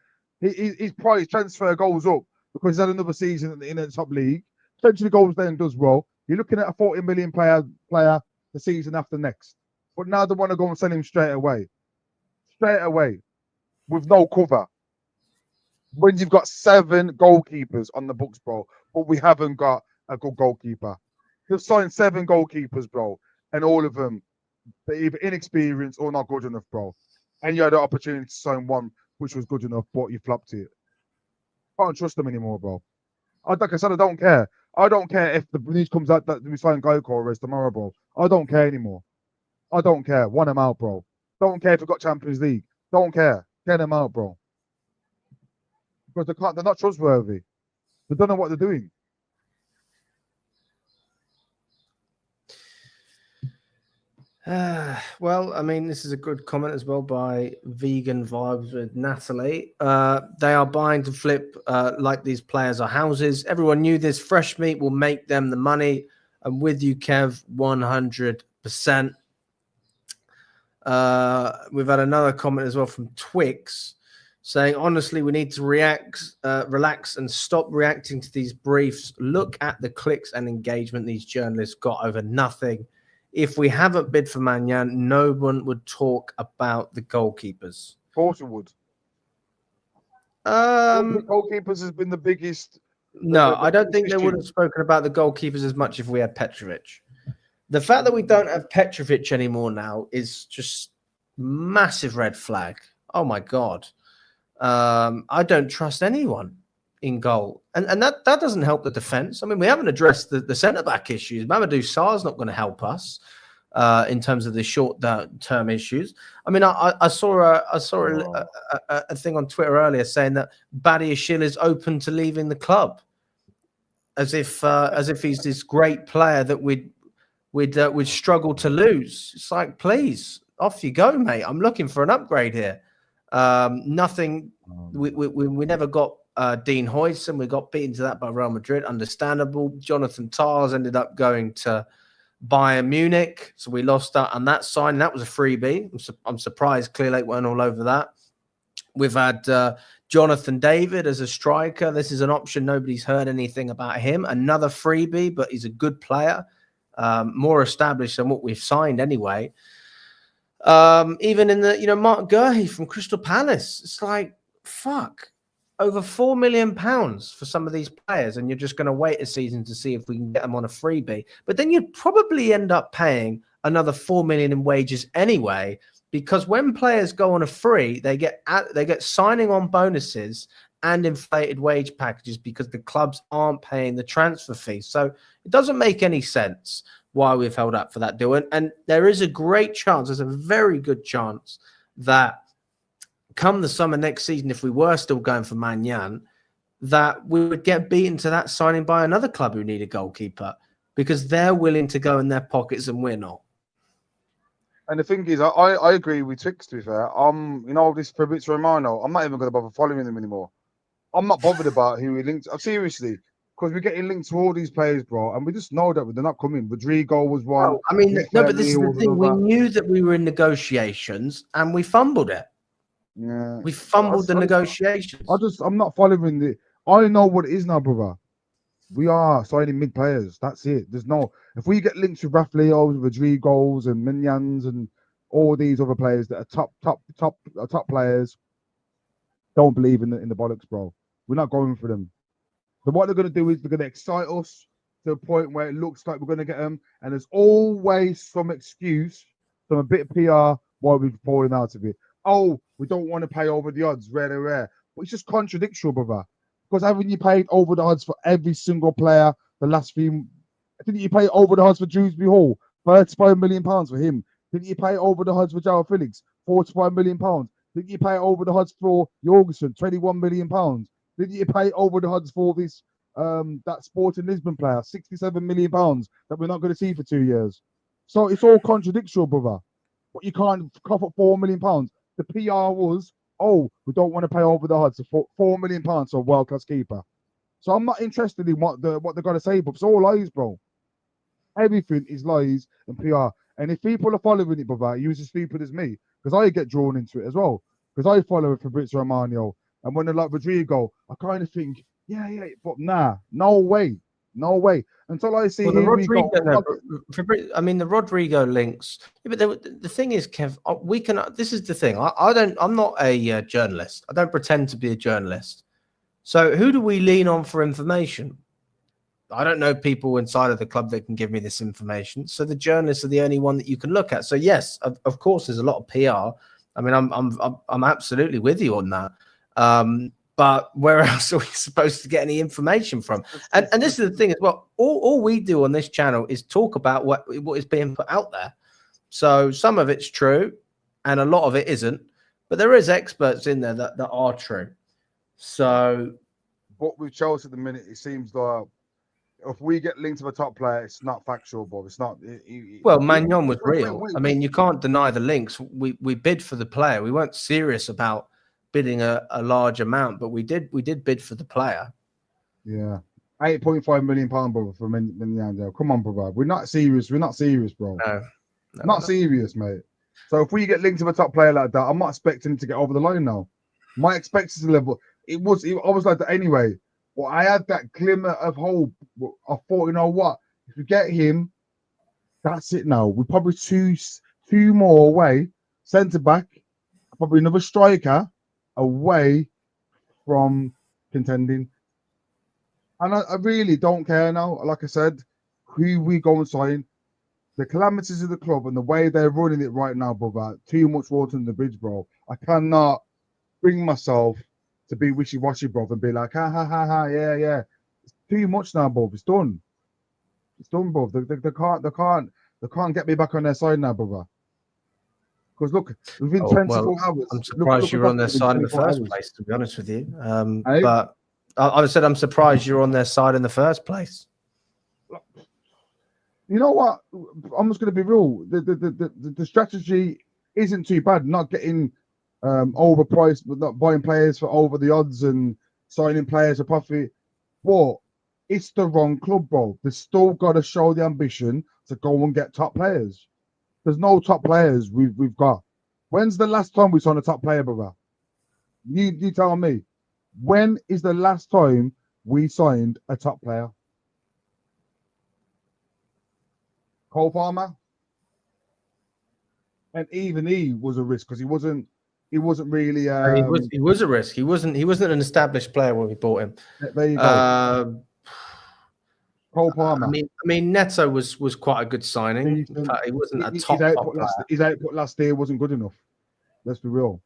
His price transfer goes up because he's had another season in the top league. Essentially goes there and does well. You're looking at a 40 million player the season after next. But now they want to go and sell him straight away with no cover. When you've got 7 goalkeepers on the books, bro, but we haven't got a good goalkeeper. They've signed 7 goalkeepers, bro, and all of them, they're either inexperienced or not good enough, bro. And you had the opportunity to sign one which was good enough, but you flopped it. Can't trust them anymore, bro. Like I said, I don't care. I don't care if the news comes out that we sign Goicoechea tomorrow, bro. I don't care anymore. I don't care. Want them out, bro. Don't care if we've got Champions League. Don't care. Get them out, bro. Because they're not trustworthy. They don't know what they're doing. Well, I mean, this is a good comment as well by Vegan Vibes with Natalie. They are buying to flip like these players are houses. Everyone knew this. Fresh meat will make them the money. I'm with you, Kev, 100%. We've had another comment as well from Twix saying, honestly, we need to relax and stop reacting to these briefs. Look at the clicks and engagement these journalists got over nothing. If we haven't bid for Manyan, no one would talk about the goalkeepers. Of course it would. Goalkeepers has been the biggest. No, I don't think they would have spoken about the goalkeepers as much if we had Petrovic. The fact that we don't have Petrovic anymore now is just massive red flag. Oh my God. I don't trust anyone in goal. And that doesn't help the defense. I mean, we haven't addressed the centre-back issues. Mamadou Sarr's not going to help us in terms of the short-term issues. I mean, I saw a thing on Twitter earlier saying that Badiashile is open to leaving the club, as if he's this great player that we'd struggle to lose. It's like, please, off you go, mate. I'm looking for an upgrade here. Nothing. We never got Dean Huijsen. We got beaten to that by Real Madrid. Understandable. Jonathan Tars ended up going to Bayern Munich, so we lost out on that sign. That was a freebie. I'm surprised Clear Lake weren't all over that. We've had Jonathan David as a striker. This is an option. Nobody's heard anything about him. Another freebie, but he's a good player, more established than what we've signed anyway. Even in the, Mark Gurhey from Crystal Palace. It's like, fuck, over £4 million for some of these players, and you're just going to wait a season to see if we can get them on a freebie. But then you'd probably end up paying another $4 million in wages anyway, because when players go on a free, they get signing on bonuses and inflated wage packages because the clubs aren't paying the transfer fee. So it doesn't make any sense why we've held up for that deal. And there is a great chance, there's a very good chance that come the summer next season, if we were still going for Manyan, that we would get beaten to that signing by another club who need a goalkeeper because they're willing to go in their pockets and we're not. And the thing is, I agree with Twix, to be fair. This Fabrizio Romano, I'm not even going to bother following him anymore. I'm not bothered about who he links. Seriously, because we're getting linked to all these players, bro, and we just know that they're not coming. Rodrigo was one. Oh, I mean, no, but this is the thing. We knew that we were in negotiations, and we fumbled it. Yeah, We fumbled the negotiations. I'm not following the. I know what it is now, brother. We are signing mid players. That's it. There's no. If we get linked with Rafaelios, Rodrigos, and Mignans, and all these other players that are top players, don't believe in the bollocks, bro. We're not going for them. So what they're going to do is they're going to excite us to a point where it looks like we're going to get them, and there's always some excuse, a bit of PR why we're falling out of it. Oh, we don't want to pay over the odds, rare. But it's just contradictory, brother. Because haven't you paid over the odds for every single player the last few? Didn't you pay over the odds for Dewsbury Hall? £35 million for him. Didn't you pay over the odds for João Felix? £45 million. Didn't you pay over the odds for Jorgensen? £21 million. Didn't you pay over the odds for this that Sporting Lisbon player? £67 million that we're not going to see for 2 years. So it's all contradictory, brother. But you can't cough up £4 million. The PR was, oh, we don't want to pay over the odds for £4 million for a world-class keeper. So I'm not interested in what they're going to say, but it's all lies, bro. Everything is lies and PR. And if people are following it, brother, you're as stupid as me, because I get drawn into it as well. Because I follow Fabrizio Romano. And when they're like Rodrigo, I kind of think, yeah, but nah, no way. Until I see the Rodrigo, the Rodrigo links. Yeah, but the thing is, Kev, we can. This is the thing. I'm not a journalist. I don't pretend to be a journalist. So who do we lean on for information? I don't know people inside of the club that can give me this information. So the journalists are the only one that you can look at. So yes, of course, there's a lot of PR. I mean, I'm absolutely with you on that. But where else are we supposed to get any information from? And this is the thing as well. All we do on this channel is talk about what is being put out there. So some of it's true, and a lot of it isn't. But there is experts in there that are true. So, but with Chelsea at the minute, it seems like if we get linked to a top player, it's not factual, Bob. It's not. Well, Magnon was real. I mean, you can't deny the links. We bid for the player. We weren't serious about bidding a large amount, but we did bid for the player. Yeah, £8.5 million, brother, for Magnon. Come on, brother. We're not serious, bro. No, not serious, mate. So if we get linked to a top player like that, I'm not expecting him to get over the line now. My expectancy level, I was like that anyway. Well, I had that glimmer of hope. I thought, you know what? If we get him, that's it now. We're probably two more away. Centre back, probably another striker away from contending. And I really don't care now. Like I said, who we go and sign. The calamities of the club and the way they're running it right now, brother. Too much water in the bridge, bro. I cannot bring myself to be wishy-washy, bro, and be like, yeah. It's too much now, bro. It's done. Bro. They can't get me back on their side now, brother. Because look, within 24 hours. I'm surprised you were on their side in the first place, to be honest with you. But I said I'm surprised you're on their side in the first place. You know what? I'm just going to be real. The strategy isn't too bad. Not getting overpriced, but not buying players for over the odds and signing players for profit. But it's the wrong club, bro. They've still got to show the ambition to go and get top players. There's no top players we've got. When's the last time we signed a top player, brother? You tell me. When is the last time we signed a top player? Cole Palmer, and even he was a risk because he wasn't really. He was a risk. He wasn't an established player when we bought him. There you go. Cole Palmer. I mean, Neto was quite a good signing. In fact, he wasn't a top player. His output last year wasn't good enough. Let's be real.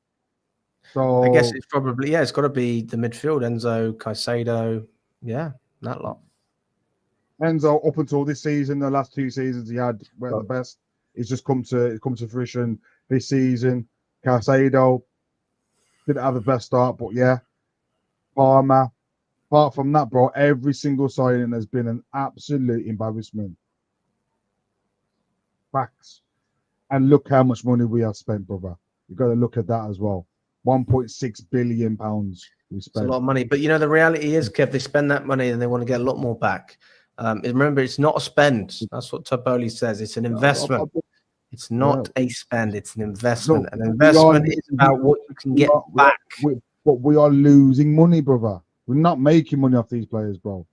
So I guess it's probably it's got to be the midfield: Enzo, Caicedo, that lot. Enzo, up until this season, the last 2 seasons he had were the best. It's just come to fruition this season. Caicedo didn't have the best start, but yeah. Palmer. Apart from that, bro, every single signing has been an absolute embarrassment. Facts. And look how much money we have spent, brother. You've got to look at that as well. £1.6 billion It's a lot of money. But, the reality is, Kev, they spend that money and they want to get a lot more back. Remember, it's not a spend. That's what Topoli says. It's an investment. It's not a spend. It's an investment. An investment is about what you can get back. But we are losing money, brother. We're not making money off these players, bro.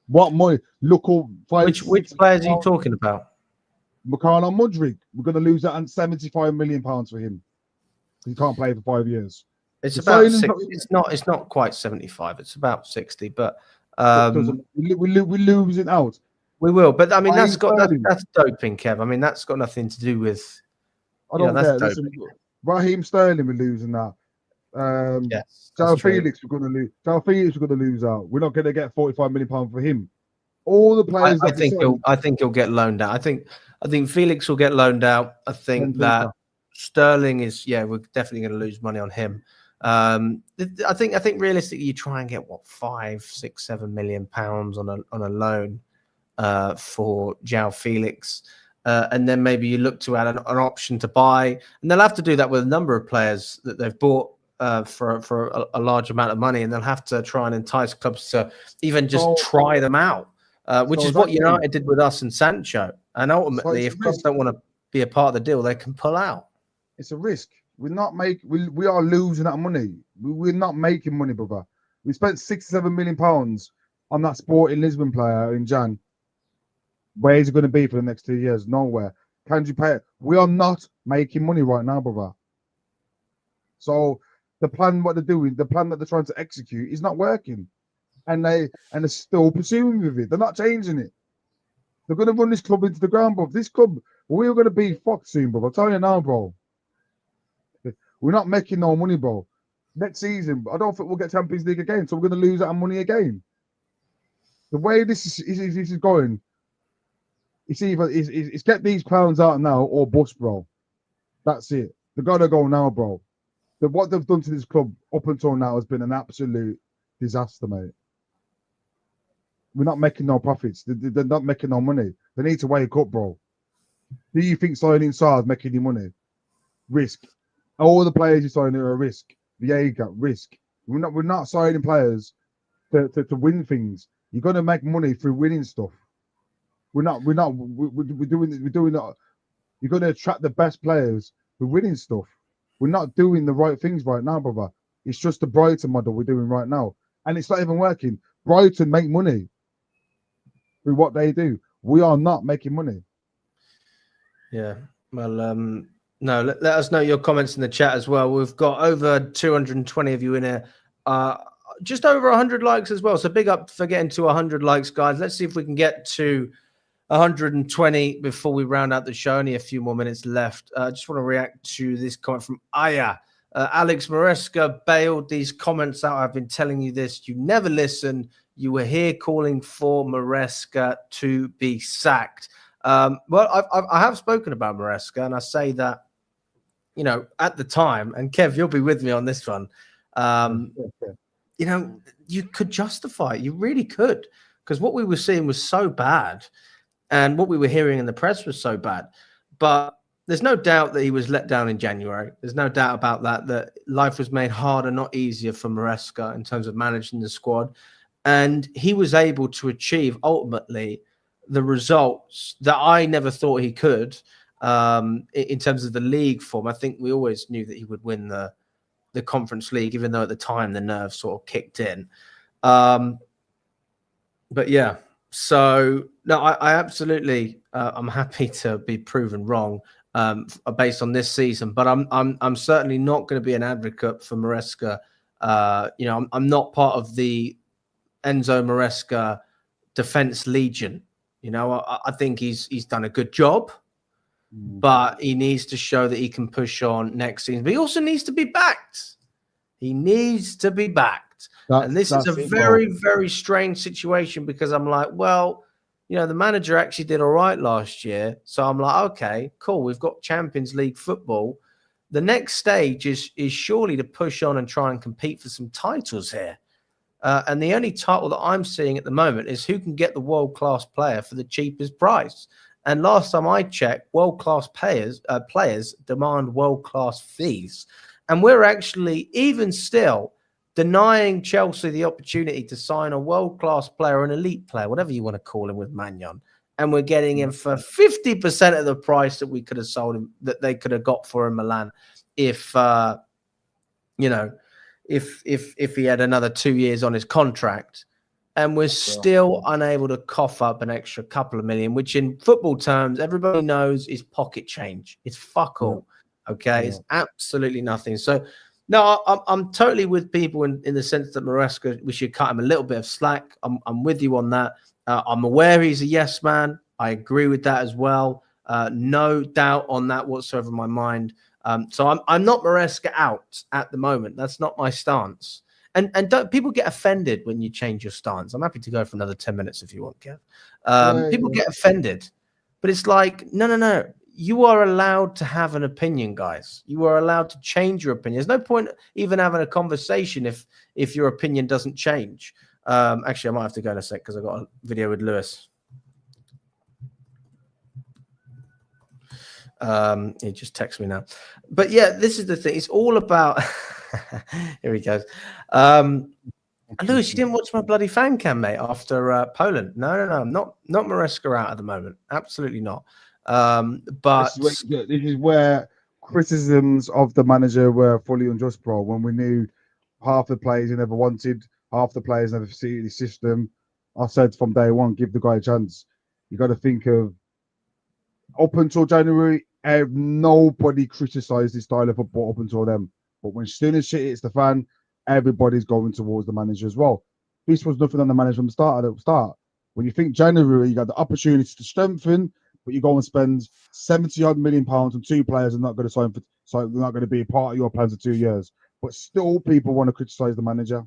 What money? Look, which players are you talking about? Mikhailo Mudryk. We're going to lose that and £75 million for him. He can't play for 5 years. It's about 60. It's not quite 75. It's about 60. But we're losing out. We will, but I mean that's doping, Kev. I mean that's got nothing to do with. I don't care. Listen, Raheem Sterling, we're losing that. Yes, João Felix, we're going to lose. João Felix, we're going to lose out. We're not going to get £45 million for him. All the players. I think he'll get loaned out. I think Felix will get loaned out. I think that Sterling is. Yeah, we're definitely going to lose money on him. I think realistically, you try and get what £5, £6, £7 million on a loan for João Felix, and then maybe you look to add an option to buy, and they'll have to do that with a number of players that they've bought for a large amount of money, and they'll have to try and entice clubs to even just try them out, which is what United did with us and Sancho. And ultimately, if clubs don't want to be a part of the deal, they can pull out. It's a risk. We're not making. We are losing that money. We're not making money, brother. We spent £67 million on that Sporting Lisbon player in Jan. Where is it going to be for the next 2 years? Nowhere. Can you pay it? We are not making money right now, brother. So the plan, what they're doing, the plan that they're trying to execute is not working, and they're still pursuing with it. They're not changing it. They're going to run this club into the ground, bro. This club, we're going to be fucked soon, bro. I'm telling you now, bro. We're not making no money, bro. Next season, I don't think we'll get Champions League again, so we're going to lose that money again. The way this is going, it's either it's get these clowns out now or bust, bro. That's it. They gotta go now, bro. What they've done to this club up until now has been an absolute disaster, mate. We're not making no profits. They're not making no money. They need to wake up, bro. Do you think signing Sarr is making you money? Risk. All the players you're signing are a risk. Viega, risk. We're not signing players to win things. You're gonna make money through winning stuff. We're doing that. You're gonna attract the best players who winning stuff. We're not doing the right things right now, brother. It's just the Brighton model we're doing right now, and it's not even working. Brighton make money through what they do. We are not making money. Yeah. Well, no. Let us know your comments in the chat as well. We've got over 220 of you in here. Just over 100 likes as well. So big up for getting to 100 likes, guys. Let's see if we can get to 120 before we round out the show. Only a few more minutes left. I just want to react to this comment from Aya. Alex Maresca bailed these comments out. I've been telling you this. You never listen. You were here calling for Maresca to be sacked. Well, I have spoken about Maresca, and I say that, at the time, and Kev, you'll be with me on this one. You could justify it. You really could, because what we were seeing was so bad, and what we were hearing in the press was so bad. But there's no doubt that he was let down in January. There's no doubt about that life was made harder, not easier for Maresca in terms of managing the squad. And he was able to achieve, ultimately, the results that I never thought he could in terms of the league form. I think we always knew that he would win the Conference League, even though at the time the nerves sort of kicked in. But yeah, so no, I absolutely I'm happy to be proven wrong based on this season, but I'm certainly not going to be an advocate for Maresca. I'm not part of the Enzo Maresca Defense Legion. I think he's done a good job, but he needs to show that he can push on next season. But he also needs to be backed. He needs to be backed. And this is a very, very strange situation, because I'm like, well, the manager actually did all right last year. So I'm like, okay, cool. We've got Champions League football. The next stage is surely to push on and try and compete for some titles here. And the only title that I'm seeing at the moment is who can get the world-class player for the cheapest price. And last time I checked, world-class players demand world-class fees. And we're actually, even still, denying Chelsea the opportunity to sign a world-class player, an elite player, whatever you want to call him, with Magnon, and we're getting him for 50% of the price that we could have sold him, that they could have got for in Milan, if if he had another 2 years on his contract. And we're still unable to cough up an extra couple of million, which in football terms, everybody knows is pocket change. It's fuck all. Okay. It's absolutely nothing. So, no, I'm totally with people in the sense that Maresca, we should cut him a little bit of slack. I'm with you on that. I'm aware he's a yes man. I agree with that as well. No doubt on that whatsoever in my mind. So I'm not Maresca out at the moment. That's not my stance. And don't people get offended when you change your stance? I'm happy to go for another 10 minutes if you want, Kev. People get offended, but it's like, no. You are allowed to have an opinion, guys. You are allowed to change your opinion. There's no point even having a conversation if your opinion doesn't change. Actually, I might have to go in a sec because I've got a video with Lewis. He just texts me now. But yeah, this is the thing. It's all about... Here he goes. Lewis, you didn't watch my bloody fan cam, mate, after Poland. No. I'm not Maresca out at the moment. Absolutely not. But this is where criticisms of the manager were fully unjust, bro. When we knew half the players he never wanted, half the players never suited the system. I said from day one, give the guy a chance. You got to think of up until January, nobody criticised his style of football up until then. But when soon as shit hits the fan, everybody's going towards the manager as well. This was nothing on the manager from the start. When you think January, you got the opportunity to strengthen, but you go and spend 70-odd million pounds on two players and not going to sign for, so they're not going to be a part of your plans for 2 years. But still, people want to criticise the manager.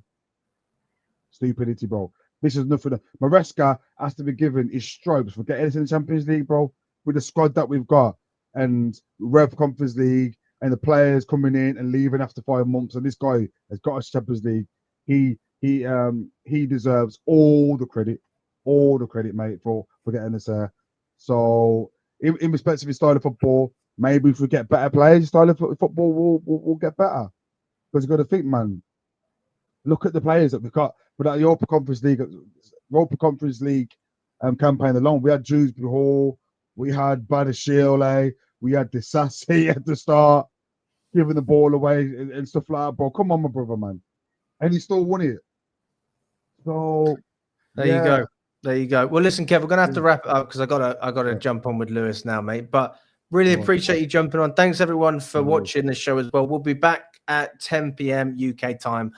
Stupidity, bro. This is nothing. Maresca has to be given his stripes for getting us in the Champions League, bro. With the squad that we've got and Rev Conference League and the players coming in and leaving after 5 months, and this guy has got us Champions League. He deserves all the credit, mate, for getting us there. So, in respect of his style of football, maybe if we get better players, his style of football will get better. Because you've got to think, man. Look at the players that we've got. But at the Europa Conference League campaign alone, we had Dewsbury Hall, we had Badashile, we had Disassi at the start, giving the ball away and stuff like that, bro. Come on, my brother, man. And he still won it. So there you go. There you go. Well, listen, Kev, we're gonna have to wrap it up because I gotta jump on with Lewis now, mate. But really appreciate you jumping on. Thanks everyone for watching the show as well. We'll be back at 10 p.m. UK time.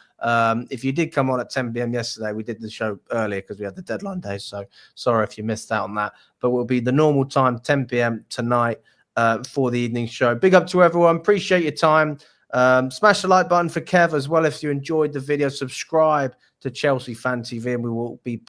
If you did come on at 10 p.m. yesterday, we did the show earlier because we had the deadline day. So sorry if you missed out on that. But we'll be the normal time, 10 p.m. tonight for the evening show. Big up to everyone. Appreciate your time. Smash the like button for Kev as well if you enjoyed the video. Subscribe to Chelsea Fan TV, and we will be